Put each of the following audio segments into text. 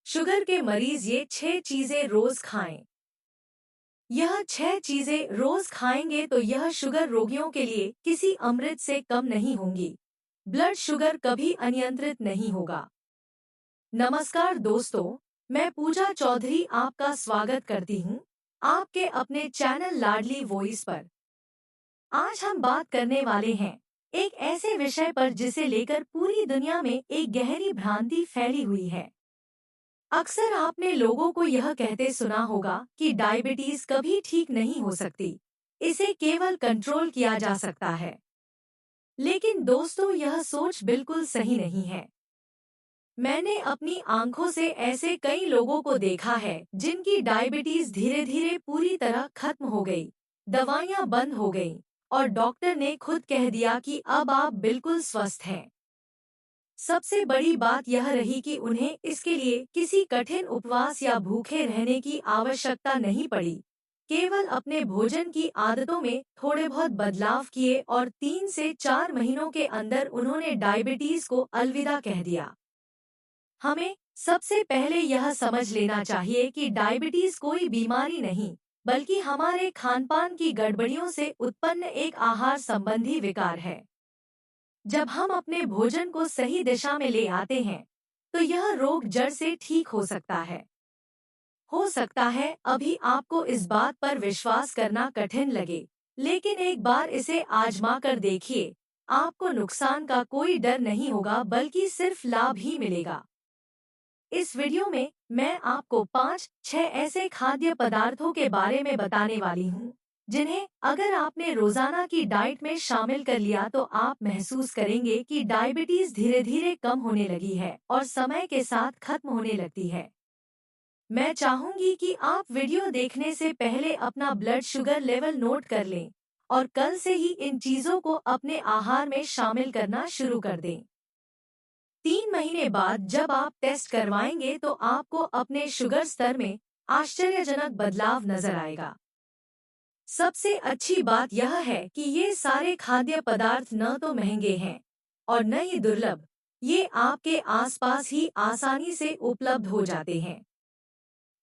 Sugar के मरीज ये 6 चीजें रोज खाएं। यह 6 चीजें रोज खाएंगे तो यह शुगर रोगियों के लिए किसी अमृत से कम नहीं होंगी। ब्लड शुगर कभी अनियंत्रित नहीं होगा। नमस्कार दोस्तों, मैं पूजा चौधरी आपका स्वागत करती हूँ आपके अपने चैनल लाडली वॉइस पर। आज हम बात करने वाले हैं एक ऐसे विषय पर जिसे लेकर पूरी दुनिया में एक गहरी भ्रांति फैली हुई है। अक्सर आपने लोगों को यह कहते सुना होगा कि डायबिटीज कभी ठीक नहीं हो सकती, इसे केवल कंट्रोल किया जा सकता है। लेकिन दोस्तों, यह सोच बिल्कुल सही नहीं है। मैंने अपनी आंखों से ऐसे कई लोगों को देखा है जिनकी डायबिटीज धीरे धीरे पूरी तरह खत्म हो गई, दवाइयां बंद हो गईं और डॉक्टर ने खुद कह दिया कि अब आप बिल्कुल स्वस्थ हैं। सबसे बड़ी बात यह रही कि उन्हें इसके लिए किसी कठिन उपवास या भूखे रहने की आवश्यकता नहीं पड़ी। केवल अपने भोजन की आदतों में थोड़े बहुत बदलाव किए और 3 से 4 महीनों के अंदर उन्होंने डायबिटीज को अलविदा कह दिया। हमें सबसे पहले यह समझ लेना चाहिए कि डायबिटीज कोई बीमारी नहीं, बल्कि हमारे खानपान की गड़बड़ियों से उत्पन्न एक आहार संबंधी विकार है। जब हम अपने भोजन को सही दिशा में ले आते हैं, तो यह रोग जड़ से ठीक हो सकता है। हो सकता है अभी आपको इस बात पर विश्वास करना कठिन लगे, लेकिन एक बार इसे आजमा कर देखिए। आपको नुकसान का कोई डर नहीं होगा, बल्कि सिर्फ लाभ ही मिलेगा। इस वीडियो में मैं आपको 5-6 ऐसे खाद्य पदार्थों के बारे में बताने वाली हूँ, जिन्हें अगर आपने रोजाना की डाइट में शामिल कर लिया तो आप महसूस करेंगे कि डायबिटीज धीरे धीरे कम होने लगी है और समय के साथ खत्म होने लगती है। मैं चाहूंगी कि आप वीडियो देखने से पहले अपना ब्लड शुगर लेवल नोट कर लें और कल से ही इन चीजों को अपने आहार में शामिल करना शुरू कर दें। 3 महीने बाद जब आप टेस्ट करवाएंगे तो आपको अपने शुगर स्तर में आश्चर्यजनक बदलाव नजर आएगा। सबसे अच्छी बात यह है कि ये सारे खाद्य पदार्थ न तो महंगे हैं और न ही दुर्लभ, ये आपके आसपास ही आसानी से उपलब्ध हो जाते हैं।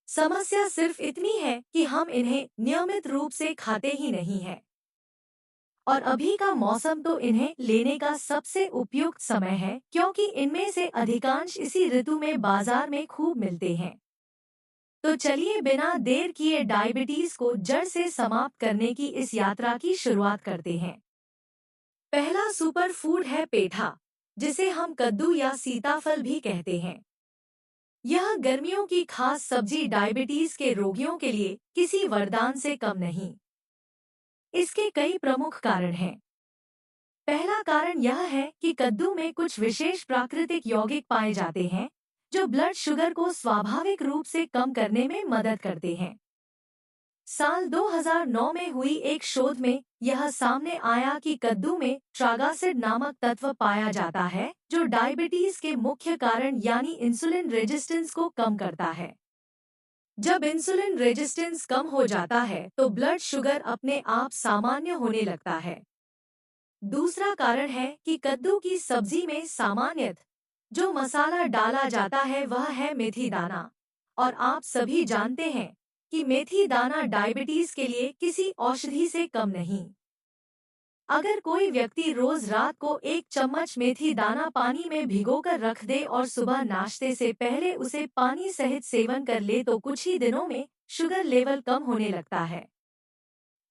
समस्या सिर्फ इतनी है कि हम इन्हें नियमित रूप से खाते ही नहीं हैं। और अभी का मौसम तो इन्हें लेने का सबसे उपयुक्त समय है, क्योंकि इनमें से अधिकांश इसी ऋतु में बाजार में खूब मिलते हैं। तो चलिए बिना देर किए डायबिटीज को जड़ से समाप्त करने की इस यात्रा की शुरुआत करते हैं। पहला सुपर फूड है पेठा, जिसे हम कद्दू या सीताफल भी कहते हैं। यह गर्मियों की खास सब्जी डायबिटीज के रोगियों के लिए किसी वरदान से कम नहीं। इसके कई प्रमुख कारण हैं। पहला कारण यह है कि कद्दू में कुछ विशेष प्राकृतिक यौगिक पाए जाते हैं, जो ब्लड शुगर को स्वाभाविक रूप से कम करने में मदद करते हैं। साल 2009 में हुई एक शोध में यह सामने आया कि कद्दू में ट्रागासिड नामक तत्व पाया जाता है, जो डायबिटीज के मुख्य कारण यानी इंसुलिन रेजिस्टेंस को कम करता है। जब इंसुलिन रेजिस्टेंस कम हो जाता है तो ब्लड शुगर अपने आप सामान्य होने लगता है। दूसरा कारण है कि कद्दू की सब्जी में सामान्यतः जो मसाला डाला जाता है वह है मेथी दाना, और आप सभी जानते हैं कि मेथी दाना डायबिटीज के लिए किसी औषधि से कम नहीं। अगर कोई व्यक्ति रोज रात को 1 चम्मच मेथी दाना पानी में भिगोकर रख दे और सुबह नाश्ते से पहले उसे पानी सहित सेवन कर ले तो कुछ ही दिनों में शुगर लेवल कम होने लगता है।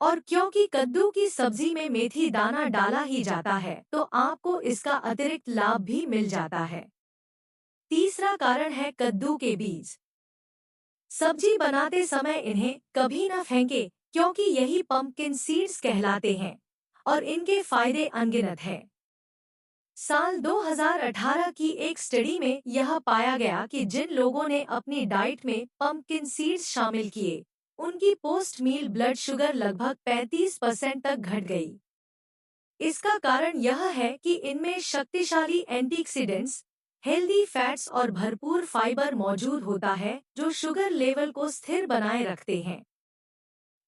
और क्योंकि कद्दू की सब्जी में मेथी दाना डाला ही जाता है, तो आपको इसका अतिरिक्त लाभ भी मिल जाता है। तीसरा कारण है कद्दू के बीज। सब्जी बनाते समय इन्हें कभी न फेंके, क्योंकि यही पंपकिन सीड्स कहलाते हैं और इनके फायदे अनगिनत हैं। साल 2018 की एक स्टडी में यह पाया गया कि जिन लोगों ने अपनी डाइट में पंपकिन सीड्स शामिल किए, उनकी पोस्ट मील ब्लड शुगर लगभग 35% तक घट गई। इसका कारण यह है कि इनमें शक्तिशाली एंटीऑक्सीडेंट्स, हेल्दी फैट्स और भरपूर फाइबर मौजूद होता है, जो शुगर लेवल को स्थिर बनाए रखते हैं।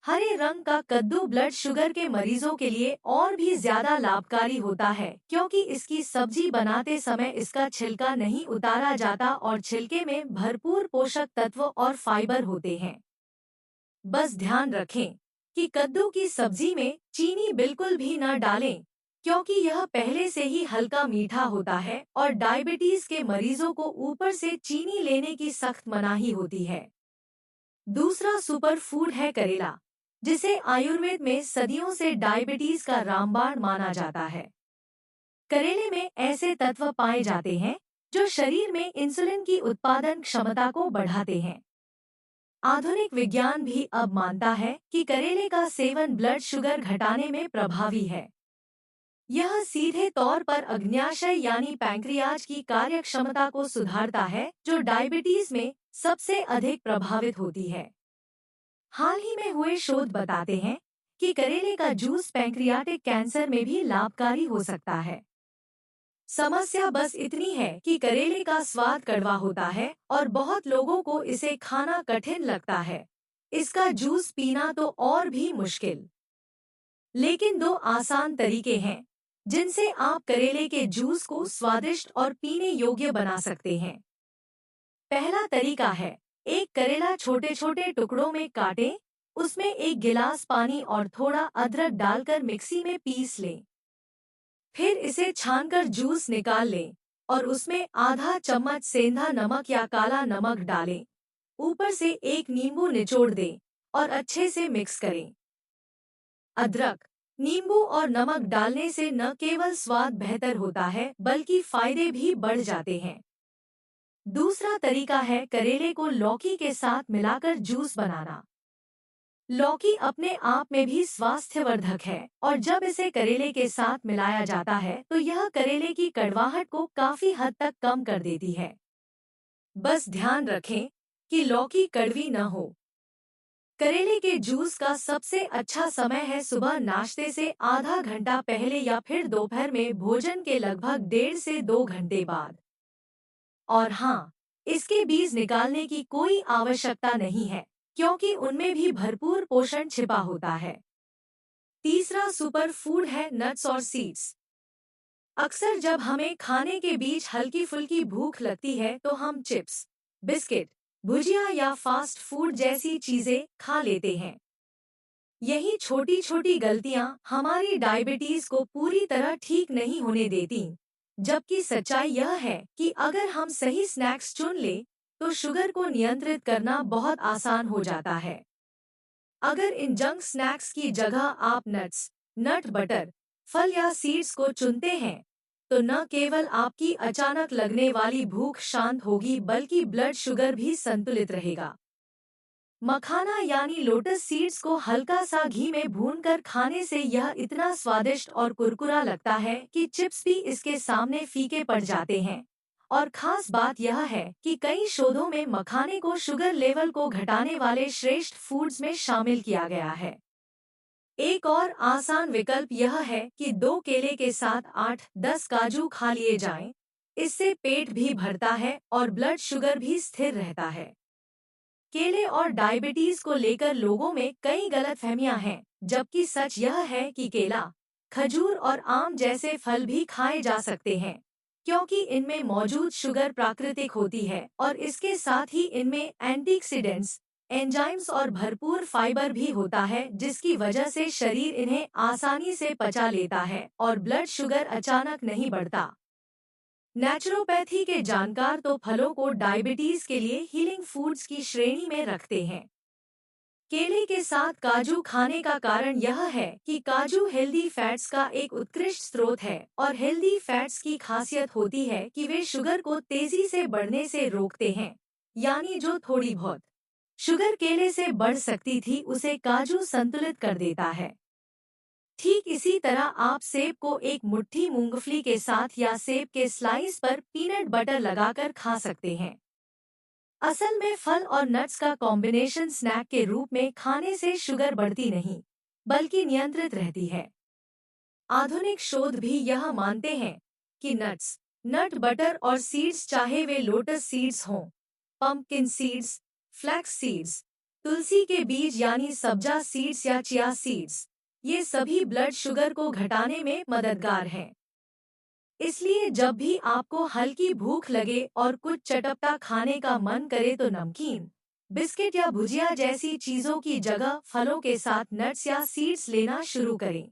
हरे रंग का कद्दू ब्लड शुगर के मरीजों के लिए और भी ज्यादा लाभकारी होता है क्योंकि इसकी सब्जी बनाते समय इसका छिलका नहीं उतारा जाता और छिलके में भरपूर पोषक तत्व और फाइबर होते हैं। बस ध्यान रखें कि कद्दू की सब्जी में चीनी बिल्कुल भी न डालें क्योंकि यह पहले से ही हल्का मीठा होता है और डायबिटीज के मरीजों को ऊपर से चीनी लेने की सख्त मनाही होती है। दूसरा सुपर फूड है करेला, जिसे आयुर्वेद में सदियों से डायबिटीज का रामबाण माना जाता है। करेले में ऐसे तत्व पाए जाते हैं जो शरीर में इंसुलिन की उत्पादन क्षमता को बढ़ाते हैं। आधुनिक विज्ञान भी अब मानता है कि करेले का सेवन ब्लड शुगर घटाने में प्रभावी है। यह सीधे तौर पर अग्न्याशय यानी पैंक्रियाज की कार्यक्षमता को सुधारता है जो डायबिटीज में सबसे अधिक प्रभावित होती है। हाल ही में हुए शोध बताते हैं कि करेले का जूस पैंक्रियाटिक कैंसर में भी लाभकारी हो सकता है। समस्या बस इतनी है कि करेले का स्वाद कड़वा होता है और बहुत लोगों को इसे खाना कठिन लगता है। इसका जूस पीना तो और भी मुश्किल। लेकिन दो आसान तरीके हैं जिनसे आप करेले के जूस को स्वादिष्ट और पीने योग्य बना सकते हैं। पहला तरीका है, एक करेला छोटे छोटे टुकड़ों में काटें, उसमें एक गिलास पानी और थोड़ा अदरक डालकर मिक्सी में पीस लें। फिर इसे छानकर जूस निकाल लें और उसमें आधा चम्मच सेंधा नमक या काला नमक डालें। ऊपर से एक नींबू निचोड़ दें और अच्छे से मिक्स करें। अदरक, नींबू और नमक डालने से न केवल स्वाद बेहतर होता है बल्कि फायदे भी बढ़ जाते हैं। दूसरा तरीका है करेले को लौकी के साथ मिलाकर जूस बनाना। लौकी अपने आप में भी स्वास्थ्यवर्धक है और जब इसे करेले के साथ मिलाया जाता है तो यह करेले की कड़वाहट को काफी हद तक कम कर देती है। बस ध्यान रखें कि लौकी कड़वी न हो। करेले के जूस का सबसे अच्छा समय है सुबह नाश्ते से आधा घंटा पहले या फिर दोपहर में भोजन के लगभग 1.5 से 2 घंटे बाद। और हाँ, इसके बीज निकालने की कोई आवश्यकता नहीं है क्योंकि उनमें भी भरपूर पोषण छिपा होता है। तीसरा सुपर फूड है नट्स और सीड्स। अक्सर जब हमें खाने के बीच हल्की फुल्की भूख लगती है तो हम चिप्स, बिस्किट, भुजिया या फास्ट फूड जैसी चीजें खा लेते हैं। यही छोटी छोटी गलतियां हमारी डायबिटीज को पूरी तरह ठीक नहीं होने देती, जबकि सच्चाई यह है कि अगर हम सही स्नैक्स चुन लें तो शुगर को नियंत्रित करना बहुत आसान हो जाता है। अगर इन जंक स्नैक्स की जगह आप नट्स, नट बटर, फल या सीड्स को चुनते हैं तो न केवल आपकी अचानक लगने वाली भूख शांत होगी बल्कि ब्लड शुगर भी संतुलित रहेगा। मखाना यानी लोटस सीड्स को हल्का सा घी में भूनकर खाने से यह इतना स्वादिष्ट और कुरकुरा लगता है कि चिप्स भी इसके सामने फीके पड़ जाते हैं। और खास बात यह है कि कई शोधों में मखाने को शुगर लेवल को घटाने वाले श्रेष्ठ फूड्स में शामिल किया गया है। एक और आसान विकल्प यह है कि 2 केले के साथ 8-10 काजू खा लिए जाएं। इससे पेट भी भरता है और ब्लड शुगर भी स्थिर रहता है। केले और डायबिटीज को लेकर लोगों में कई गलतफहमियां हैं, जबकि सच यह है कि केला, खजूर और आम जैसे फल भी खाए जा सकते हैं क्योंकि इनमें मौजूद शुगर प्राकृतिक होती है और इसके साथ ही इनमें एंटीऑक्सीडेंट्स, एंजाइम्स और भरपूर फाइबर भी होता है जिसकी वजह से शरीर इन्हें आसानी से पचा लेता है और ब्लड शुगर अचानक नहीं बढ़ता। नेचुरोपैथी के जानकार तो फलों को डायबिटीज के लिए हीलिंग फूड्स की श्रेणी में रखते हैं। केले के साथ काजू खाने का कारण यह है कि काजू हेल्दी फैट्स का एक उत्कृष्ट स्रोत है और हेल्दी फैट्स की खासियत होती है कि वे शुगर को तेजी से बढ़ने से रोकते हैं, यानी जो थोड़ी बहुत शुगर केले से बढ़ सकती थी उसे काजू संतुलित कर देता है। ठीक इसी तरह आप सेब को एक मुट्ठी मूंगफली के साथ या सेब के स्लाइस पर पीनट बटर लगाकर खा सकते हैं। असल में फल और नट्स का कॉम्बिनेशन स्नैक के रूप में खाने से शुगर बढ़ती नहीं, बल्कि नियंत्रित रहती है। आधुनिक शोध भी यह मानते हैं कि नट्स, नट बटर और सीड्स चाहे वे लोटस सीड्स हों, पंपकिन सीड्स, फ्लैक्स सीड्स, तुलसी के बीज यानी सब्जा सीड्स या चिया सीड्स, ये सभी ब्लड शुगर को घटाने में मददगार हैं। इसलिए जब भी आपको हल्की भूख लगे और कुछ चटपटा खाने का मन करे तो नमकीन, बिस्किट या भुजिया जैसी चीजों की जगह फलों के साथ नट्स या सीड्स लेना शुरू करें।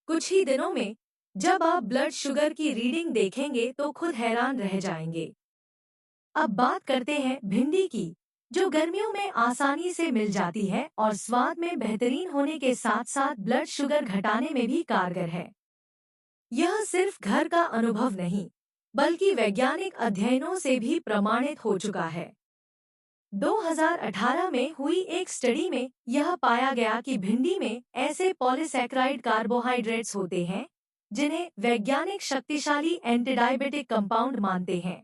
कुछ ही दिनों में जब आप ब्लड शुगर की रीडिंग देखेंगे तो खुद हैरान रह जाएंगे। अब बात करते हैं भिंडी की, जो गर्मियों में आसानी से मिल जाती है और स्वाद में बेहतरीन होने के साथ साथ ब्लड शुगर घटाने में भी कारगर है। यह सिर्फ घर का अनुभव नहीं, बल्कि वैज्ञानिक अध्ययनों से भी प्रमाणित हो चुका है। 2018 में हुई एक स्टडी में यह पाया गया कि भिंडी में ऐसे पॉलीसैकेराइड कार्बोहाइड्रेट्स होते हैं जिन्हें वैज्ञानिक शक्तिशाली एंटीडायबिटिक कंपाउंड मानते हैं।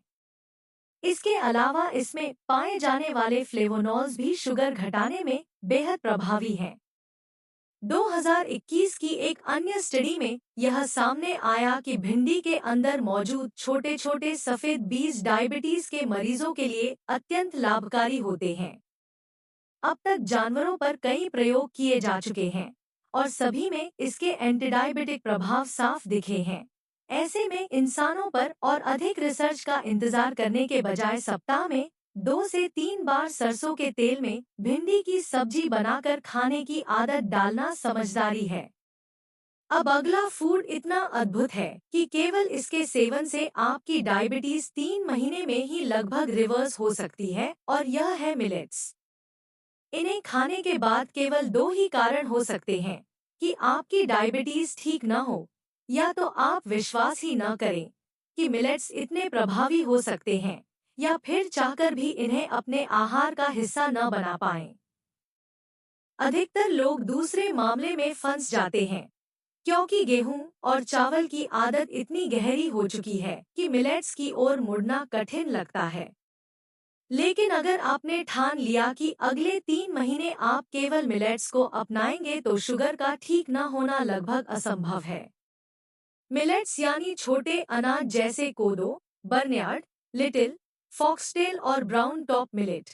इसके अलावा इसमें पाए जाने वाले फ्लेवोनॉल्स भी शुगर घटाने में बेहद प्रभावी हैं। 2021 की एक अन्य स्टडी में यह सामने आया कि भिंडी के अंदर मौजूद छोटे छोटे सफेद बीज डायबिटीज के मरीजों के लिए अत्यंत लाभकारी होते हैं। अब तक जानवरों पर कई प्रयोग किए जा चुके हैं और सभी में इसके एंटीडायबिटिक प्रभाव साफ दिखे हैं। ऐसे में इंसानों पर और अधिक रिसर्च का इंतजार करने के बजाय सप्ताह में 2 से 3 बार सरसों के तेल में भिंडी की सब्जी बनाकर खाने की आदत डालना समझदारी है। अब अगला फूड इतना अद्भुत है कि केवल इसके सेवन से आपकी डायबिटीज 3 महीने में ही लगभग रिवर्स हो सकती है, और यह है मिलेट्स। इन्हें खाने के बाद केवल 2 ही कारण हो सकते हैं कि आपकी डायबिटीज ठीक न हो, या तो आप विश्वास ही न करें कि मिलेट्स इतने प्रभावी हो सकते हैं, या फिर चाहकर भी इन्हें अपने आहार का हिस्सा न बना पाएं। अधिकतर लोग दूसरे मामले में फंस जाते हैं, क्योंकि गेहूं और चावल की आदत इतनी गहरी हो चुकी है कि मिलेट्स की ओर मुड़ना कठिन लगता है। लेकिन अगर आपने ठान लिया कि अगले 3 महीने आप केवल मिलेट्स को अपनाएंगे तो शुगर का ठीक न होना लगभग असंभव है। मिलेट्स यानी छोटे अनाज जैसे कोदो, बर्नयार्ड, लिटिल, फॉक्सटेल और ब्राउन टॉप मिलेट,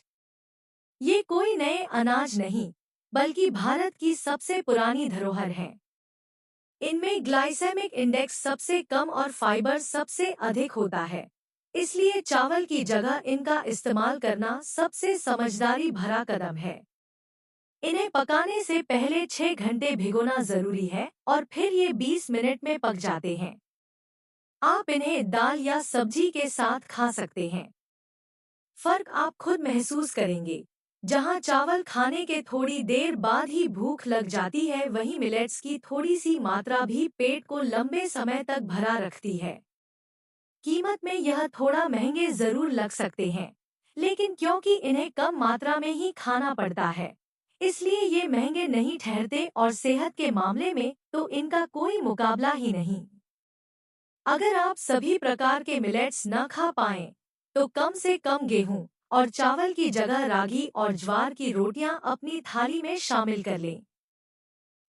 ये कोई नए अनाज नहीं, बल्कि भारत की सबसे पुरानी धरोहर हैं। इनमें ग्लाइसेमिक इंडेक्स सबसे कम और फाइबर सबसे अधिक होता है, इसलिए चावल की जगह इनका इस्तेमाल करना सबसे समझदारी भरा कदम है। इन्हें पकाने से पहले 6 घंटे भिगोना जरूरी है और फिर ये 20 मिनट में पक जाते हैं। आप इन्हें दाल या सब्जी के साथ खा सकते हैं। फर्क आप खुद महसूस करेंगे। जहां चावल खाने के थोड़ी देर बाद ही भूख लग जाती है, वहीं मिलेट्स की थोड़ी सी मात्रा भी पेट को लंबे समय तक भरा रखती है। कीमत में यह थोड़ा महंगे जरूर लग सकते हैं, लेकिन क्योंकि इन्हें कम मात्रा में ही खाना पड़ता है, इसलिए ये महंगे नहीं ठहरते, और सेहत के मामले में तो इनका कोई मुकाबला ही नहीं। अगर आप सभी प्रकार के मिलेट्स न खा पाएं, तो कम से कम गेहूं और चावल की जगह रागी और ज्वार की रोटियां अपनी थाली में शामिल कर लें।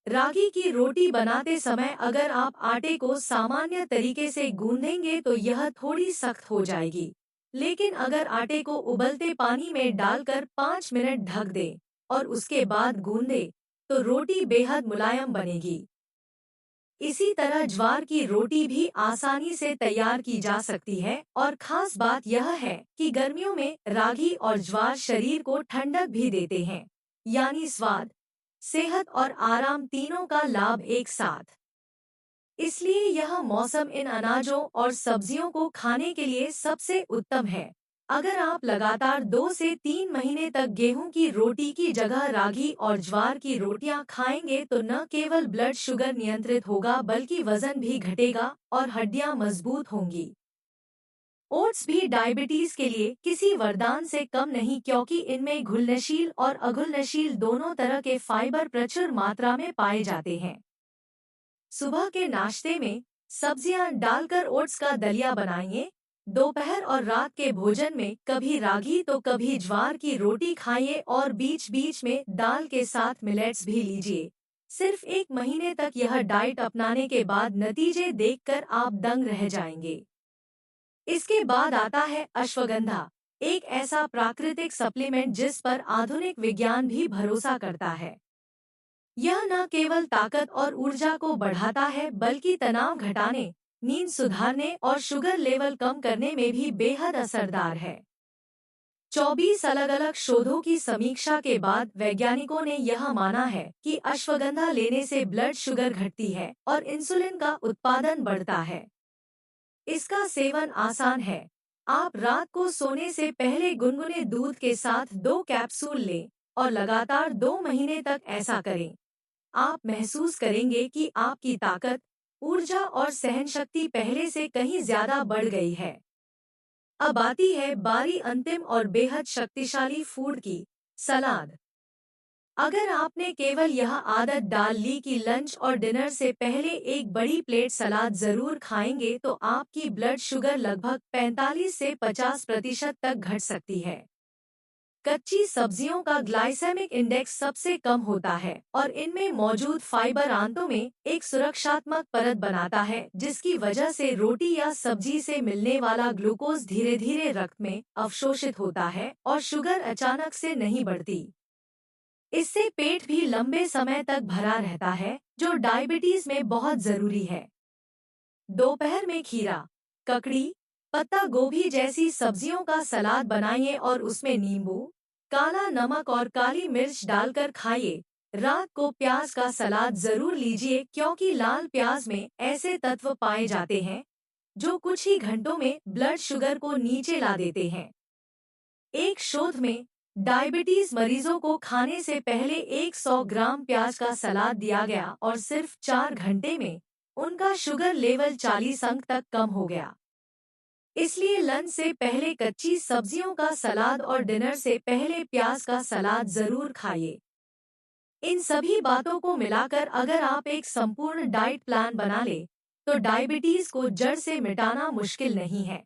रागी की रोटी बनाते समय अगर आप आटे को सामान्य तरीके से गूंदेंगे तो यह थोड़ी सख्त हो जाएगी, लेकिन अगर आटे को उबलते पानी में डालकर 5 मिनट ढक दें और उसके बाद गूंदें, तो रोटी बेहद मुलायम बनेगी। इसी तरह ज्वार की रोटी भी आसानी से तैयार की जा सकती है, और खास बात यह है कि गर्मियों में रागी और ज्वार शरीर को ठंडक भी देते हैं, यानी स्वाद, सेहत और आराम तीनों का लाभ एक साथ। इसलिए यह मौसम इन अनाजों और सब्जियों को खाने के लिए सबसे उत्तम है। अगर आप लगातार 2 से 3 महीने तक गेहूं की रोटी की जगह रागी और ज्वार की रोटियां खाएंगे तो न केवल ब्लड शुगर नियंत्रित होगा, बल्कि वजन भी घटेगा और हड्डियां मजबूत होंगी। ओट्स भी डायबिटीज के लिए किसी वरदान से कम नहीं, क्योंकि इनमें घुलनशील और अघुलनशील दोनों तरह के फाइबर प्रचुर मात्रा में पाए जाते हैं। सुबह के नाश्ते में सब्जियां डालकर ओट्स का दलिया बनाइए। दोपहर और रात के भोजन में कभी रागी तो कभी ज्वार की रोटी खाइए, और बीच बीच में दाल के साथ मिलेट्स भी लीजिए। सिर्फ 1 महीने तक यह डाइट अपनाने के बाद नतीजे देखकर आप दंग रह जाएंगे। इसके बाद आता है अश्वगंधा, एक ऐसा प्राकृतिक सप्लीमेंट जिस पर आधुनिक विज्ञान भी भरोसा करता है। यह न केवल ताकत और ऊर्जा को बढ़ाता है बल्कि तनाव घटाने, नींद सुधारने और शुगर लेवल कम करने में भी बेहद असरदार है। 24 अलग-अलग शोधों की समीक्षा के बाद वैज्ञानिकों ने यह माना है कि अश्वगंधा लेने से ब्लड शुगर घटती है और इंसुलिन का उत्पादन बढ़ता है। इसका सेवन आसान है। आप रात को सोने से पहले गुनगुने दूध के साथ 2 कैप्सूल लें और लगातार 2 महीने तक ऐसा करें। आप महसूस करेंगे कि आपकी ताकत, ऊर्जा और सहनशक्ति पहले से कहीं ज्यादा बढ़ गई है। अब आती है बारी अंतिम और बेहद शक्तिशाली फूड की, सलाद। अगर आपने केवल यह आदत डाल ली कि लंच और डिनर से पहले एक बड़ी प्लेट सलाद जरूर खाएंगे तो आपकी ब्लड शुगर लगभग 45 से 50% तक घट सकती है। कच्ची सब्जियों का ग्लाइसेमिक इंडेक्स सबसे कम होता है और इनमें मौजूद फाइबर आंतों में एक सुरक्षात्मक परत बनाता है जिसकी वजह से रोटी या सब्जी से मिलने वाला ग्लूकोज धीरे धीरे रक्त में अवशोषित होता है और शुगर अचानक से नहीं बढ़ती। इससे पेट भी लंबे समय तक भरा रहता है जो डायबिटीज में बहुत जरूरी है। दोपहर में खीरा, ककड़ी, पत्ता गोभी जैसी सब्जियों का सलाद बनाइए और उसमें नींबू, काला नमक और काली मिर्च डालकर खाइए। रात को प्याज का सलाद जरूर लीजिए क्योंकि लाल प्याज में ऐसे तत्व पाए जाते हैं जो कुछ ही घंटों में ब्लड शुगर को नीचे ला देते हैं। एक शोध में डायबिटीज मरीजों को खाने से पहले 100 ग्राम प्याज का सलाद दिया गया और सिर्फ 4 घंटे में उनका शुगर लेवल 40 अंक तक कम हो गया। इसलिए लंच से पहले कच्ची सब्जियों का सलाद और डिनर से पहले प्याज का सलाद जरूर खाइए। इन सभी बातों को मिलाकर अगर आप एक संपूर्ण डाइट प्लान बना ले, तो डायबिटीज को जड़ से मिटाना मुश्किल नहीं है।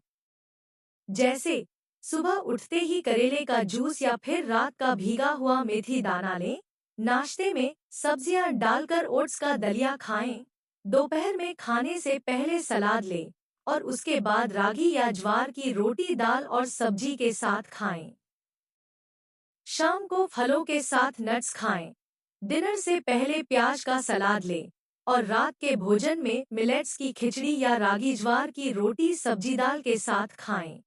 जैसे सुबह उठते ही करेले का जूस या फिर रात का भीगा हुआ मेथी दाना लें, नाश्ते में सब्जियां डालकर ओट्स का दलिया खाएं, दोपहर में खाने से पहले सलाद लें और उसके बाद रागी या ज्वार की रोटी दाल और सब्जी के साथ खाएं। शाम को फलों के साथ नट्स खाएं, डिनर से पहले प्याज का सलाद लें और रात के भोजन में मिलेट्स की खिचड़ी या रागी ज्वार की रोटी सब्जी दाल के साथ खाएं।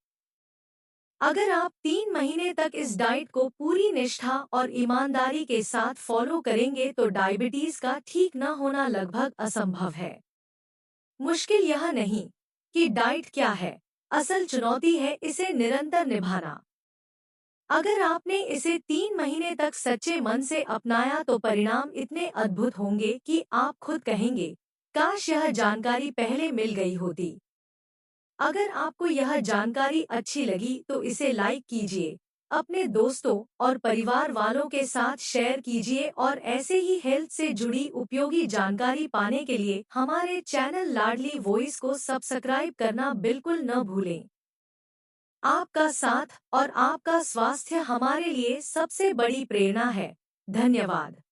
अगर आप 3 महीने तक इस डाइट को पूरी निष्ठा और ईमानदारी के साथ फॉलो करेंगे तो डायबिटीज का ठीक न होना लगभग असंभव है। मुश्किल यह नहीं कि डाइट क्या है, असल चुनौती है इसे निरंतर निभाना। अगर आपने इसे 3 महीने तक सच्चे मन से अपनाया तो परिणाम इतने अद्भुत होंगे कि आप खुद कहेंगे, काश यह जानकारी पहले मिल गई होती। अगर आपको यह जानकारी अच्छी लगी तो इसे लाइक कीजिए, अपने दोस्तों और परिवार वालों के साथ शेयर कीजिए और ऐसे ही हेल्थ से जुड़ी उपयोगी जानकारी पाने के लिए हमारे चैनल लाडली वॉइस को सब्सक्राइब करना बिल्कुल न भूलें। आपका साथ और आपका स्वास्थ्य हमारे लिए सबसे बड़ी प्रेरणा है। धन्यवाद।